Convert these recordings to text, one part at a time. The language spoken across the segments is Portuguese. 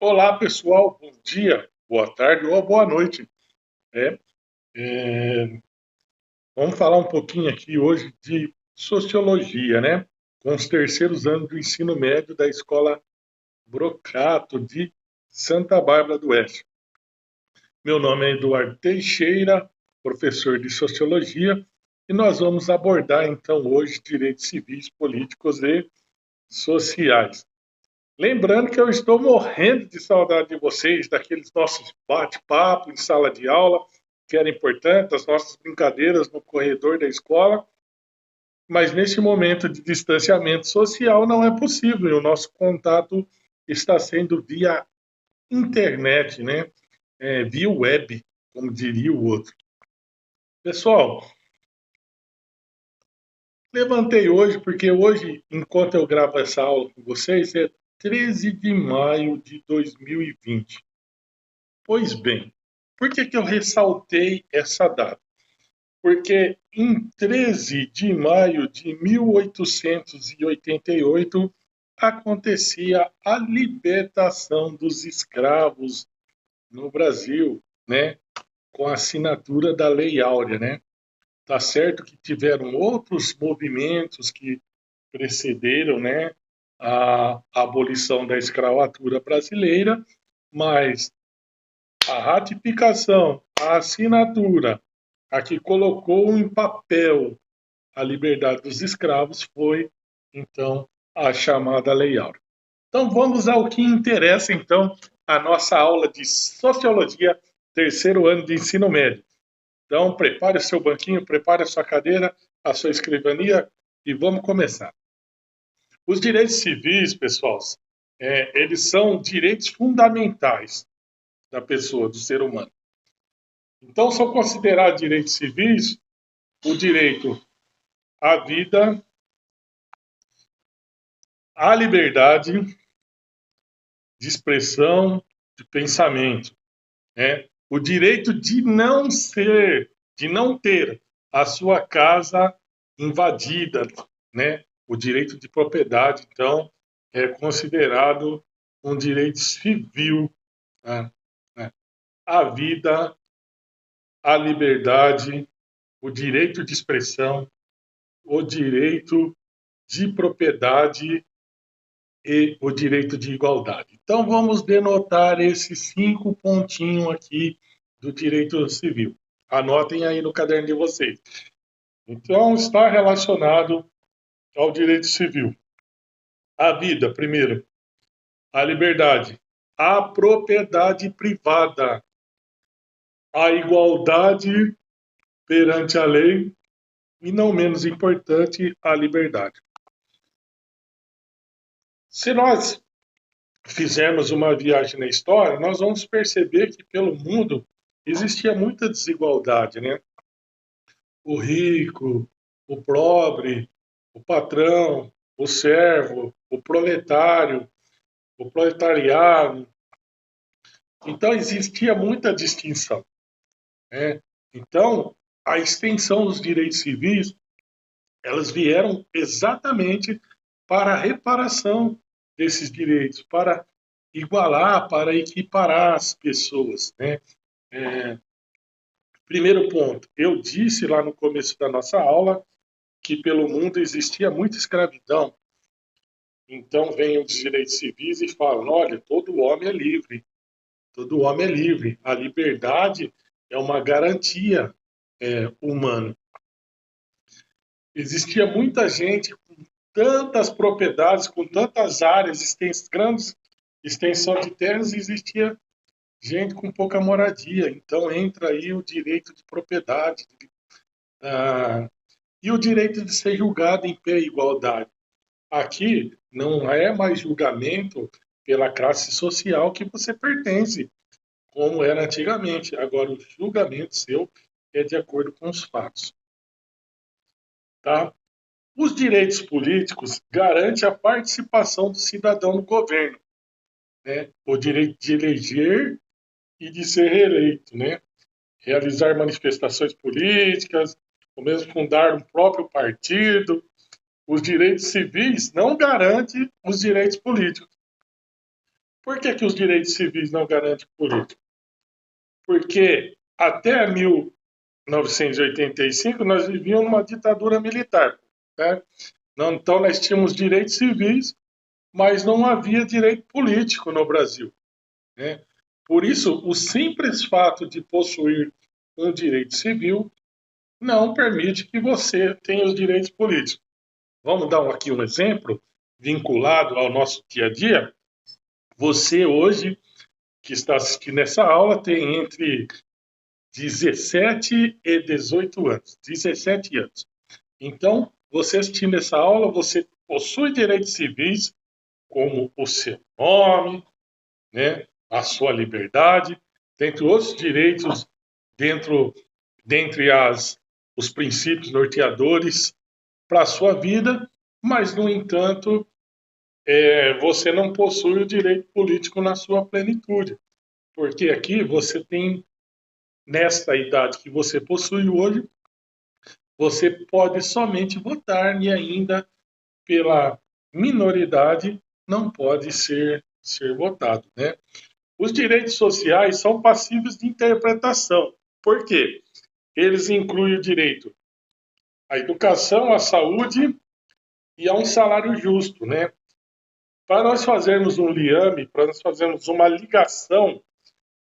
Olá, pessoal. Bom dia, boa tarde ou boa noite. É, é, vamos falar um pouquinho aqui hoje de sociologia, né? Com os terceiros anos do ensino médio da Escola Brocato de Santa Bárbara do Oeste. Meu nome é Eduardo Teixeira, professor de sociologia, e nós vamos abordar então hoje direitos civis, políticos e sociais. Lembrando que eu estou morrendo de saudade de vocês, daqueles nossos bate-papo em sala de aula, que era importante, as nossas brincadeiras no corredor da escola, mas nesse momento de distanciamento social não é possível, e o nosso contato está sendo via internet, né? Via web, como diria o outro. Pessoal, levantei hoje porque hoje, enquanto eu gravo essa aula com vocês, é 13 de maio de 2020. Pois bem, por que eu ressaltei essa data? Porque em 13 de maio de 1888 acontecia a libertação dos escravos no Brasil, né? Com a assinatura da Lei Áurea, né? Tá certo que tiveram outros movimentos que precederam, né, a abolição da escravatura brasileira, mas a ratificação, a assinatura, a que colocou em papel a liberdade dos escravos foi, então, a chamada Lei Áurea. Então, vamos ao que interessa, então, a nossa aula de Sociologia, terceiro ano de ensino médio. Então, prepare o seu banquinho, prepare a sua cadeira, a sua escrivania e vamos começar. Os direitos civis, pessoal, eles são direitos fundamentais da pessoa, do ser humano. Então, são considerados direitos civis o direito à vida, à liberdade de expressão, de pensamento, né? O direito de não ser, de não ter a sua casa invadida, né? O direito de propriedade, então, é considerado um direito civil, né? A vida, a liberdade, o direito de expressão, o direito de propriedade e o direito de igualdade. Então, vamos denotar esses 5 pontinhos aqui do direito civil. Anotem aí no caderno de vocês. Então, está relacionado ao direito civil. A vida, primeiro. A liberdade. A propriedade privada. A igualdade perante a lei. E, não menos importante, a liberdade. Se nós fizermos uma viagem na história, nós vamos perceber que pelo mundo existia muita desigualdade, né? O rico, o pobre, o patrão, o servo, o proletário, o proletariado. Então existia muita distinção, né? Então a extensão dos direitos civis, elas vieram exatamente para a reparação desses direitos, para igualar, para equiparar as pessoas, né? É, primeiro ponto, eu disse lá no começo da nossa aula que pelo mundo existia muita escravidão. Então vem os direitos civis e falam, olha, todo homem é livre, todo homem é livre. A liberdade é uma garantia humana. Existia muita gente com tantas propriedades, com tantas áreas, grandes extensões de terras, existia gente com pouca moradia. Então entra aí o direito de propriedade, ah, e o direito de ser julgado em pé e igualdade. Aqui não é mais julgamento pela classe social que você pertence, como era antigamente. Agora, o julgamento seu é de acordo com os fatos. Tá? Os direitos políticos garantem a participação do cidadão no governo, né? O direito de eleger e de ser reeleito, né? Realizar manifestações políticas, ou mesmo fundar um próprio partido. Os direitos civis não garantem os direitos políticos. Por que que os direitos civis não garantem políticos? Porque até 1985 nós vivíamos numa ditadura militar, né? Então nós tínhamos direitos civis, mas não havia direito político no Brasil, né? Por isso, o simples fato de possuir um direito civil não permite que você tenha os direitos políticos. Vamos dar aqui um exemplo vinculado ao nosso dia a dia. Você hoje que está assistindo essa aula tem entre 17 e 18 anos. 17 anos. Então, você assistindo essa aula, você possui direitos civis, como o seu nome, né, a sua liberdade, dentre outros direitos, dentro, dentre os princípios norteadores para a sua vida, mas, no entanto, você não possui o direito político na sua plenitude, porque aqui você tem, nesta idade que você possui hoje, você pode somente votar e ainda pela minoridade não pode ser votado, né? Os direitos sociais são passíveis de interpretação. Por quê? Eles incluem o direito à educação, à saúde e a um salário justo, né? Para nós fazermos um liame, para nós fazermos uma ligação,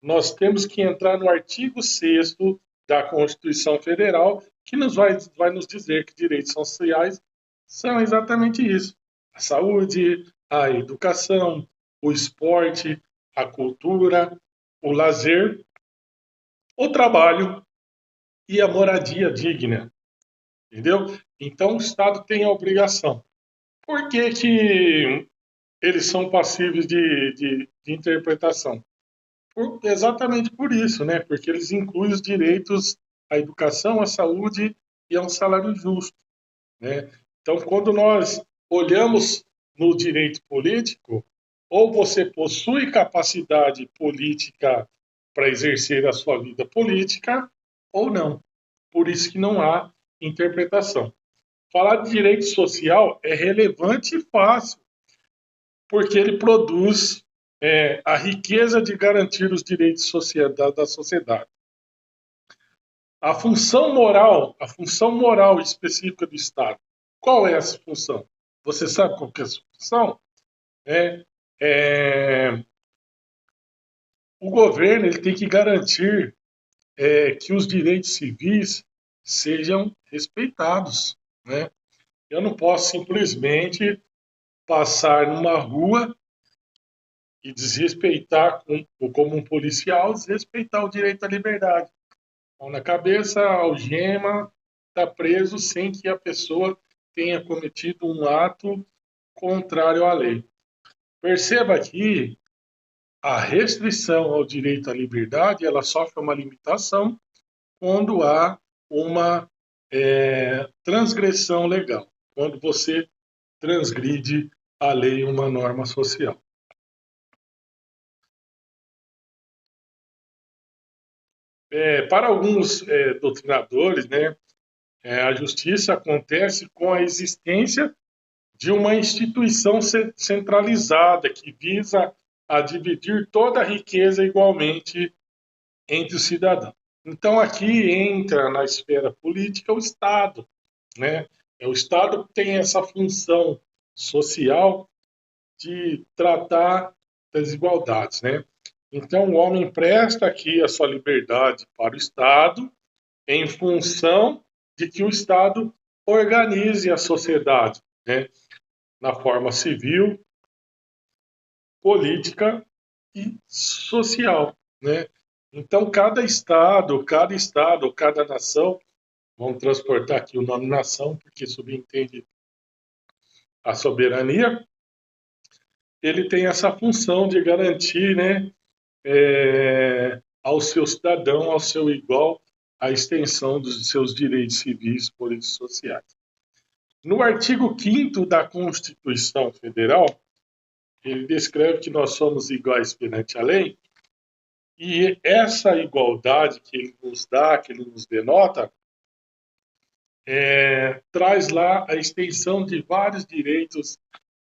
nós temos que entrar no artigo 6º da Constituição Federal, que vai nos dizer que direitos sociais são exatamente isso: a saúde, a educação, o esporte, a cultura, o lazer, o trabalho e a moradia digna, entendeu? Então, o Estado tem a obrigação. Por que que eles são passíveis de interpretação? Exatamente por isso, né? Porque eles incluem os direitos à educação, à saúde e a um salário justo, né? Então, quando nós olhamos no direito político, ou você possui capacidade política para exercer a sua vida política, ou não. Por isso que não há interpretação. Falar de direito social é relevante e fácil, porque ele produz a riqueza de garantir os direitos da sociedade. A função moral específica do Estado. Qual é essa função? Você sabe qual que é essa função? É, é, o governo ele tem que garantir que os direitos civis sejam respeitados, né? Eu não posso simplesmente passar numa rua e desrespeitar, como um policial, desrespeitar o direito à liberdade. Mão na cabeça, algema, está preso sem que a pessoa tenha cometido um ato contrário à lei. Perceba que a restrição ao direito à liberdade ela sofre uma limitação quando há uma transgressão legal, quando você transgride a lei, uma norma social. Para alguns doutrinadores, né, a justiça acontece com a existência de uma instituição centralizada que visa a dividir toda a riqueza igualmente entre os cidadãos. Então aqui entra na esfera política o Estado, né? O Estado que tem essa função social de tratar das desigualdades, né? Então o homem presta aqui a sua liberdade para o Estado em função de que o Estado organize a sociedade, né? Na forma civil, política e social, né? Então cada estado, cada nação, vamos transportar aqui o nome nação, porque subentende a soberania, ele tem essa função de garantir, né, ao seu cidadão, ao seu igual, a extensão dos seus direitos civis, políticos e sociais. No artigo 5º da Constituição Federal, ele descreve que nós somos iguais perante a lei, e essa igualdade que ele nos dá, que ele nos denota, traz lá a extensão de vários direitos,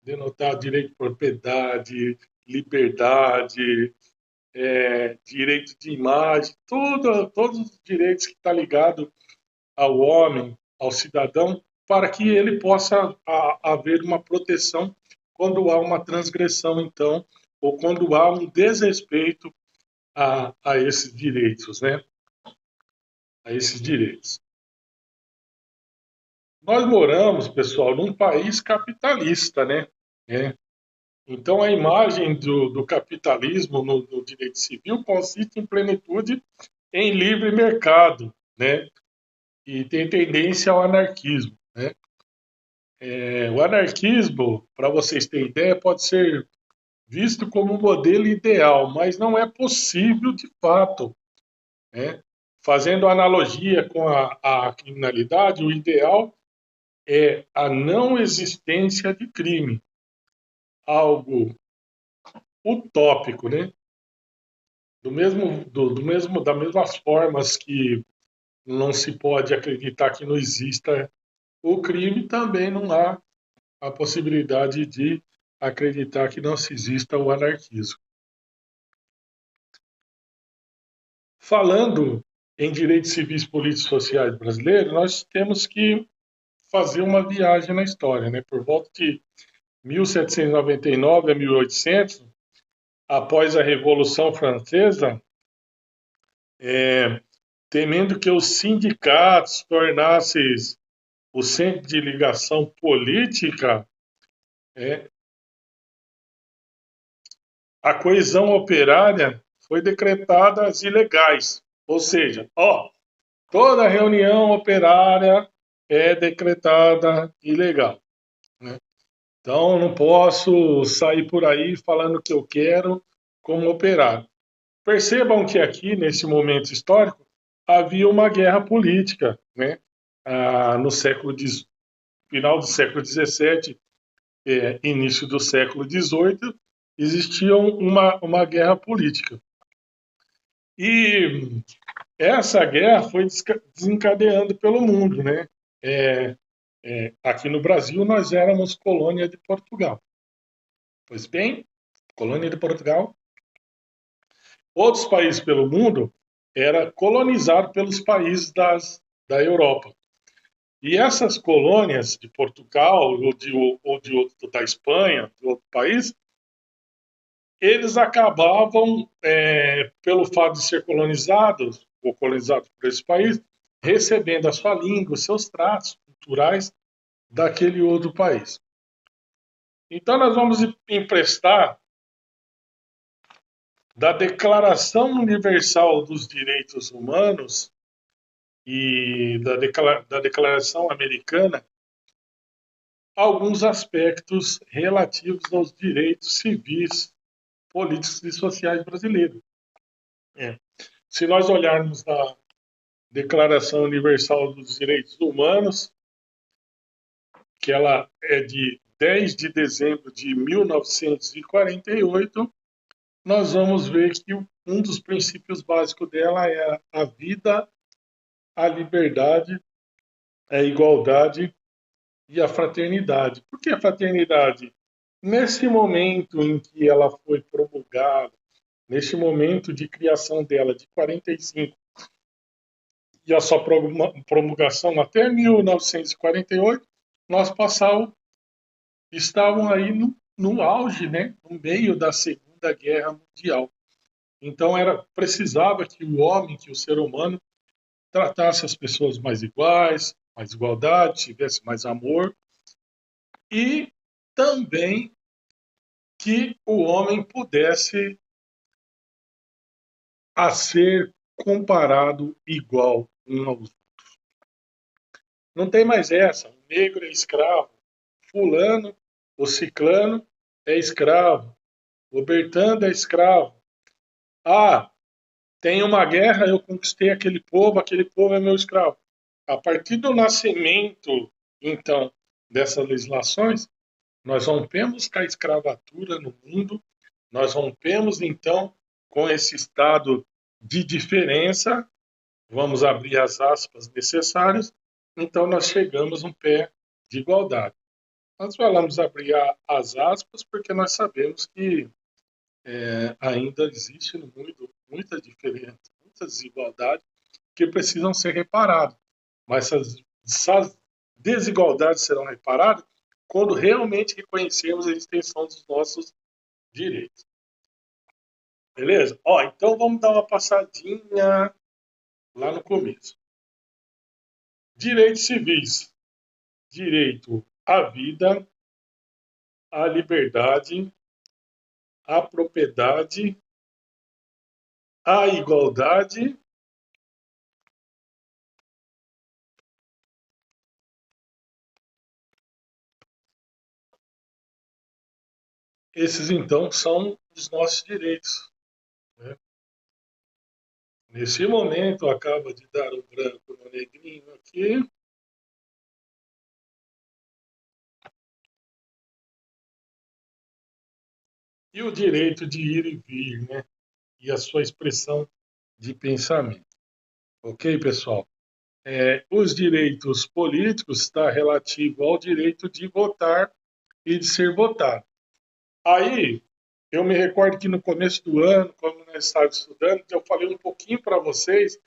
denotado direito de propriedade, liberdade, direito de imagem, todos os direitos que estão ligados ao homem, ao cidadão, para que ele possa haver uma proteção quando há uma transgressão, então, ou quando há um desrespeito a esses direitos, né? A esses direitos. Nós moramos, pessoal, num país capitalista, né? É. Então, a imagem do capitalismo no direito civil consiste em plenitude em livre mercado, né? E tem tendência ao anarquismo, né? O anarquismo, para vocês terem ideia, pode ser visto como um modelo ideal, mas não é possível de fato, né? Fazendo analogia com a criminalidade, o ideal é a não existência de crime, algo utópico, né? Da mesmas formas que não se pode acreditar que não exista o crime, também não há a possibilidade de acreditar que não se exista o anarquismo. Falando em direitos civis, políticos e sociais brasileiros, nós temos que fazer uma viagem na história, né? Por volta de 1799 a 1800, após a Revolução Francesa, temendo que os sindicatos tornassem o centro de ligação política, a coesão operária foi decretada as ilegais. Ou seja, toda reunião operária é decretada ilegal, né? Então, não posso sair por aí falando o que eu quero como operário. Percebam que aqui, nesse momento histórico, havia uma guerra política, né? No final do século XVII, início do século XVIII, existia uma guerra política. E essa guerra foi desencadeando pelo mundo, né? Aqui no Brasil, nós éramos colônia de Portugal. Pois bem, colônia de Portugal. Outros países pelo mundo era colonizado pelos países da Europa. E essas colônias de Portugal da Espanha, de outro país, eles acabavam, pelo fato de ser colonizados, ou colonizados por esse país, recebendo a sua língua, os seus tratos culturais daquele outro país. Então, nós vamos emprestar da Declaração Universal dos Direitos Humanos e da Declaração Americana alguns aspectos relativos aos direitos civis, políticos e sociais brasileiros. Se nós olharmos a Declaração Universal dos Direitos Humanos, que ela é de 10 de dezembro de 1948, nós vamos ver que um dos princípios básicos dela é a vida, a liberdade, a igualdade e a fraternidade. Por que a fraternidade? Nesse momento em que ela foi promulgada, nesse momento de criação dela, de 45, e a sua promulgação até 1948, nós estavam aí no auge, né, no meio da Segunda Guerra Mundial. Então precisava que o homem, que o ser humano, tratasse as pessoas mais iguais, mais igualdade, tivesse mais amor, e também que o homem pudesse a ser comparado igual um aos outros. Não tem mais essa, o negro é escravo, fulano, o ciclano é escravo, o Bertando é escravo. Tem uma guerra, eu conquistei aquele povo é meu escravo. A partir do nascimento, então, dessas legislações, nós rompemos com a escravatura no mundo, nós rompemos, então, com esse estado de diferença, vamos abrir as aspas necessárias, então nós chegamos um pé de igualdade. Nós falamos abrir as aspas porque nós sabemos que ainda existe muita diferença, muita desigualdade que precisam ser reparadas. Mas essas desigualdades serão reparadas quando realmente reconhecermos a extensão dos nossos direitos. Beleza? Ó, então vamos dar uma passadinha lá no começo. Direitos civis. Direito à vida, à liberdade, à propriedade, à igualdade esses, então, são os nossos direitos. Né? Nesse momento, acaba de dar um branco no negrinho aqui. E o direito de ir e vir, né? E a sua expressão de pensamento. Ok, pessoal? Os direitos políticos está relativo ao direito de votar e de ser votado. Aí, eu me recordo que no começo do ano, quando nós estávamos estudando, eu falei um pouquinho para vocês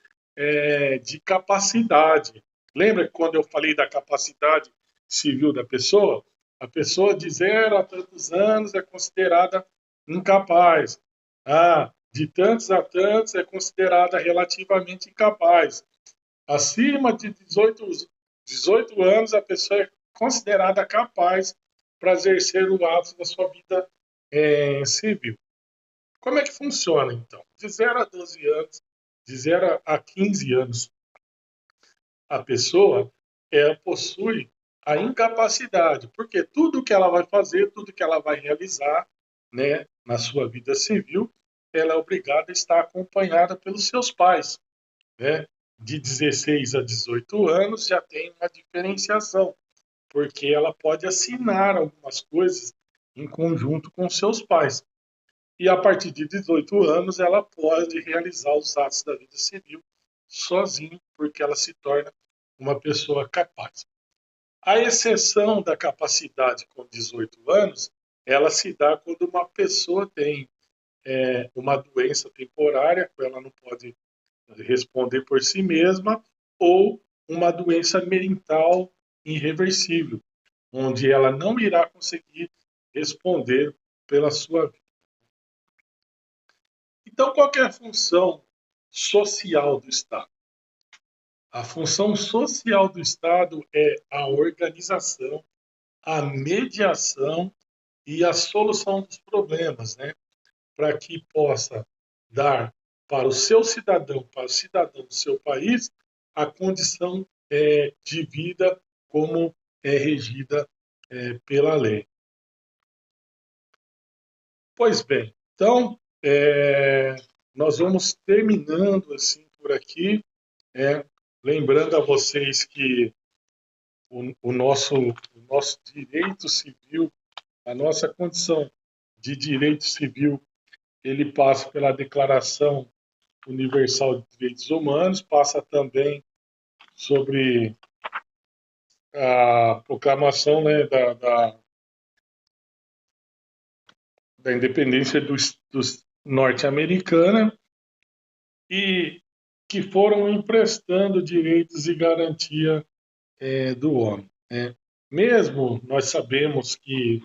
de capacidade. Lembra que quando eu falei da capacidade civil da pessoa? A pessoa de 0 a tantos anos é considerada incapaz. Ah, de tantos a tantos é considerada relativamente incapaz. Acima de 18 anos, a pessoa é considerada capaz para exercer o ato da sua vida civil. Como é que funciona, então? De 0 a 12 anos, de 0 a 15 anos, a pessoa possui a incapacidade, porque tudo que ela vai fazer, tudo que ela vai realizar, né, na sua vida civil, ela é obrigada a estar acompanhada pelos seus pais, né? De 16 a 18 anos já tem uma diferenciação, porque ela pode assinar algumas coisas em conjunto com seus pais. E a partir de 18 anos ela pode realizar os atos da vida civil sozinha, porque ela se torna uma pessoa capaz. A exceção da capacidade com 18 anos, ela se dá quando uma pessoa tem uma doença temporária, ela não pode responder por si mesma, ou uma doença mental irreversível, onde ela não irá conseguir responder pela sua vida. Então, qual é a função social do Estado? A função social do Estado é a organização, a mediação e a solução dos problemas, né? Para que possa dar para o seu cidadão, para o cidadão do seu país, a condição de vida como é regida pela lei. Pois bem, então nós vamos terminando assim por aqui, lembrando a vocês que o nosso direito civil, a nossa condição de direito civil, ele passa pela Declaração Universal de Direitos Humanos, passa também sobre a proclamação, né, da independência dos norte-americana, e que foram emprestando direitos e garantia do homem. Né? Mesmo nós sabemos que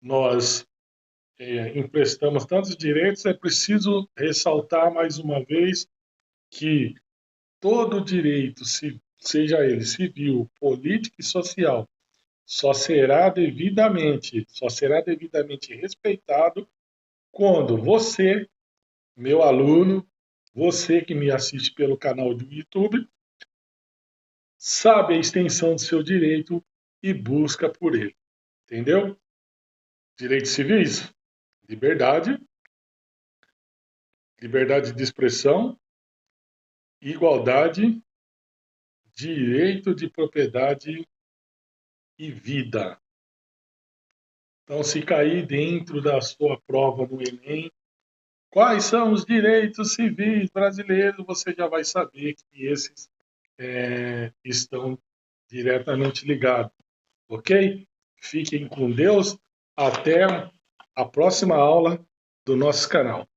nós emprestamos tantos direitos, é preciso ressaltar mais uma vez que todo direito, seja ele civil, político e social, só será devidamente respeitado quando você, meu aluno, você que me assiste pelo canal do YouTube, sabe a extensão do seu direito e busca por ele. Entendeu? Direitos civis, liberdade, liberdade de expressão, igualdade, direito de propriedade e vida. Então, se cair dentro da sua prova no Enem, quais são os direitos civis brasileiros, você já vai saber que esses estão diretamente ligados. Ok? Fiquem com Deus. Até a próxima aula do nosso canal.